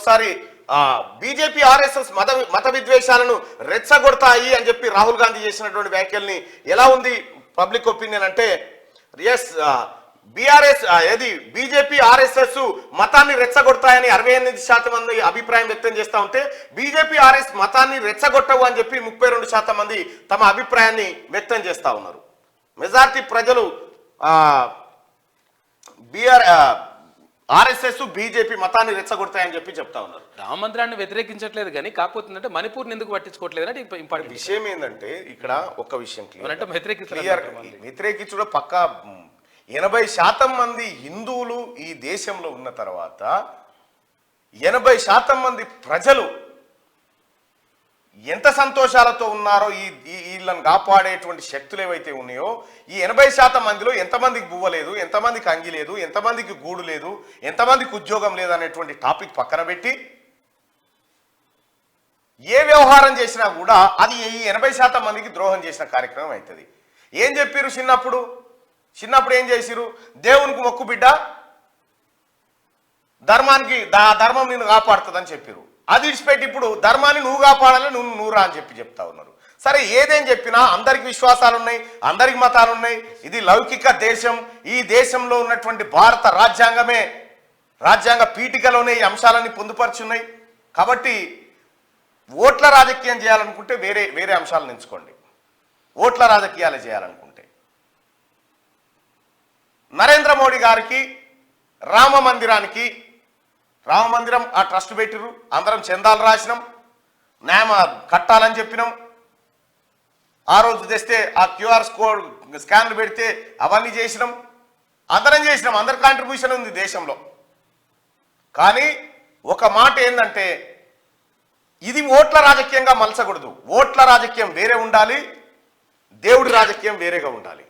ఒకసారి BJP RSS మత విద్వేషాలను రెచ్చగొడతాయి అని చెప్పి రాహుల్ గాంధీ చేసినటువంటి వ్యాఖ్యల్ని ఎలా ఉంది పబ్లిక్ ఒపీనియన్ అంటే ఎస్ బీజేపీ ఆర్ఎస్ఎస్ మతాన్ని రెచ్చగొడతాయని 68% మంది అభిప్రాయం వ్యక్తం చేస్తూ ఉంటే బీజేపీ ఆర్ఎస్ మతాన్ని రెచ్చగొట్టవు అని చెప్పి 32% మంది తమ అభిప్రాయాన్ని వ్యక్తం చేస్తూ ఉన్నారు. మెజారిటీ ప్రజలు ఆర్ఎస్ఎస్ బీజేపీ మతాన్ని రెచ్చగొడతాయని చెప్పి చెప్తా ఉన్నారు. రామ మందిరాన్ని వ్యతిరేకించట్లేదు కానీ కాకపోతే మణిపూర్ ఎందుకు పట్టించుకోవట్లేదు అంటే ఇంపార్టెంట్ విషయం ఏంటంటే ఇక్కడ ఒక విషయం అంటే వ్యతిరేకించడం పక్కా 80% మంది హిందువులు ఈ దేశంలో ఉన్న తర్వాత 80% మంది ప్రజలు ఎంత సంతోషాలతో ఉన్నారో వీళ్ళని కాపాడేటువంటి శక్తులు ఏవైతే ఉన్నాయో ఈ 80% మందిలో ఎంతమందికి బువ్వ లేదు, ఎంతమందికి అంగి లేదు, ఎంతమందికి గూడు లేదు, ఎంతమందికి ఉద్యోగం లేదు అనేటువంటి టాపిక్ పక్కన పెట్టి ఏ వ్యవహారం చేసినా కూడా అది ఈ 80% మందికి ద్రోహం చేసిన కార్యక్రమం అవుతుంది. ఏం చెప్పారు చిన్నప్పుడు ఏం చేసిరు? దేవునికి మొక్కు బిడ్డ, ధర్మం నిన్ను కాపాడుతుందని చెప్పారు. అది ఇడిచిపెట్టి ఇప్పుడు ధర్మాన్ని నువ్వు కాపాడాలి, నువ్వు రా అని చెప్తా ఉన్నారు. సరే ఏదేం చెప్పినా అందరికి విశ్వాసాలు ఉన్నాయి, అందరికి మతాలు ఉన్నాయి. ఇది లౌకిక దేశం. ఈ దేశంలో ఉన్నటువంటి భారత రాజ్యాంగ పీఠికలోనే ఈ అంశాలన్నీ పొందుపరుచున్నాయి. కాబట్టి ఓట్ల రాజకీయం చేయాలనుకుంటే వేరే అంశాలను ఎంచుకోండి. ఓట్ల రాజకీయాలు చేయాలనుకుంటే నరేంద్ర మోడీ గారికి రామ మందిరం ఆ ట్రస్ట్ పెట్టిరు, అందరం చందాలు రాసినాం, న్యాయం కట్టాలని చెప్పినాం. ఆ రోజు తెస్తే ఆ క్యూఆర్ కోడ్ స్కాన్లు పెడితే అవన్నీ చేసినాం, అందరి కాంట్రిబ్యూషన్ ఉంది దేశంలో. కానీ ఒక మాట ఏంటంటే ఇది ఓట్ల రాజకీయంగా మలచకూడదు. ఓట్ల రాజకీయం వేరే ఉండాలి, దేవుడి రాజకీయం వేరేగా ఉండాలి.